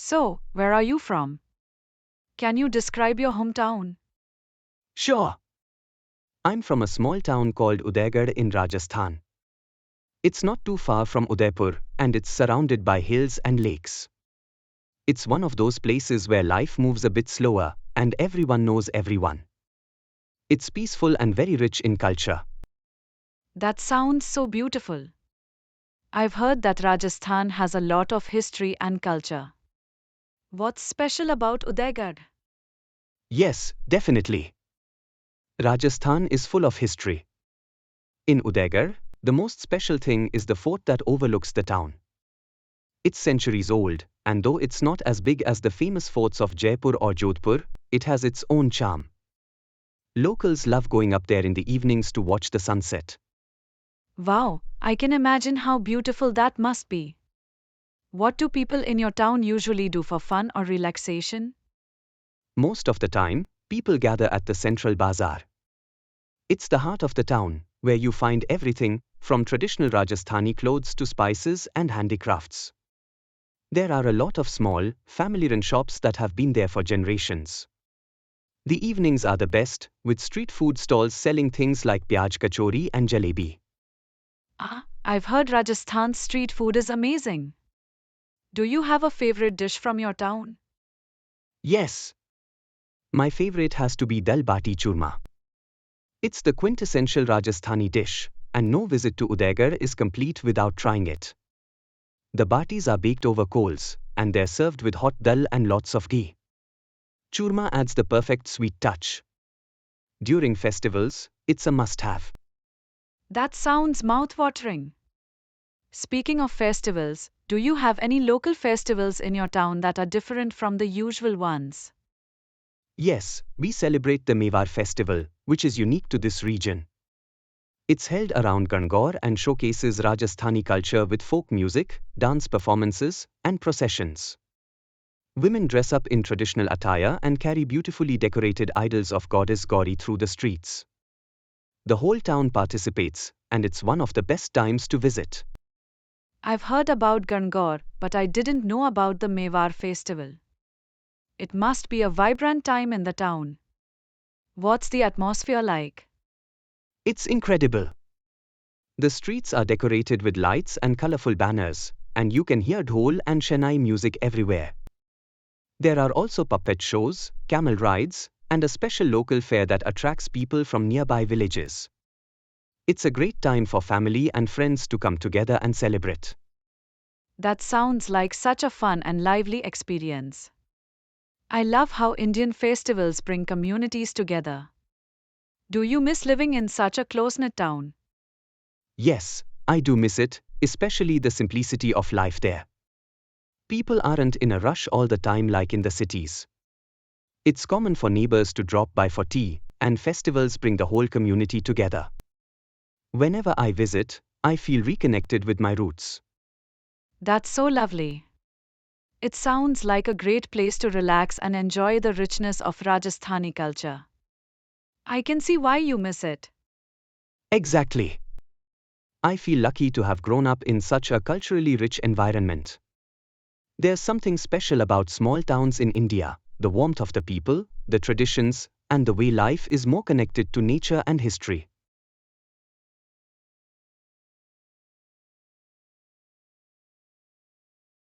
So, where are you from? Can you describe your hometown? Sure. I'm from a small town called Udaigad in Rajasthan. It's not too far from Udaipur, and it's surrounded by hills and lakes. It's one of those places where life moves a bit slower, and everyone knows everyone. It's peaceful and very rich in culture. That sounds so beautiful. I've heard that Rajasthan has a lot of history and culture. What's special about Udaigad? Yes, definitely. Rajasthan is full of history. In Udaigad, the most special thing is the fort that overlooks the town. It's centuries old, and though it's not as big as the famous forts of Jaipur or Jodhpur, it has its own charm. Locals love going up there in the evenings to watch the sunset. Wow, I can imagine how beautiful that must be. What do people in your town usually do for fun or relaxation? Most of the time, people gather at the central bazaar. It's the heart of the town, where you find everything, from traditional Rajasthani clothes to spices and handicrafts. There are a lot of small, family-run shops that have been there for generations. The evenings are the best, with street food stalls selling things like pyaj kachori and jalebi. Ah, I've heard Rajasthan's street food is amazing. Do you have a favorite dish from your town? Yes, my favorite has to be dal bati churma. It's the quintessential Rajasthani dish, and no visit to Udaigad is complete without trying it. The batis are baked over coals, and they're served with hot dal and lots of ghee. Churma adds the perfect sweet touch. During festivals, it's a must-have. That sounds mouth-watering. Speaking of festivals, do you have any local festivals in your town that are different from the usual ones? Yes, we celebrate the Mewar festival, which is unique to this region. It's held around Gangaur and showcases Rajasthani culture with folk music, dance performances, and processions. Women dress up in traditional attire and carry beautifully decorated idols of goddess Gauri through the streets. The whole town participates, and it's one of the best times to visit. I've heard about Gangaur, but I didn't know about the Mewar festival. It must be a vibrant time in the town. What's the atmosphere like? It's incredible. The streets are decorated with lights and colorful banners, and you can hear dhol and shenai music everywhere. There are also puppet shows, camel rides, and a special local fair that attracts people from nearby villages. It's a great time for family and friends to come together and celebrate. That sounds like such a fun and lively experience. I love how Indian festivals bring communities together. Do you miss living in such a close-knit town? Yes, I do miss it, especially the simplicity of life there. People aren't in a rush all the time like in the cities. It's common for neighbors to drop by for tea, and festivals bring the whole community together. Whenever I visit, I feel reconnected with my roots. That's so lovely. It sounds like a great place to relax and enjoy the richness of Rajasthani culture. I can see why you miss it. Exactly. I feel lucky to have grown up in such a culturally rich environment. There's something special about small towns in India, the warmth of the people, the traditions, and the way life is more connected to nature and history.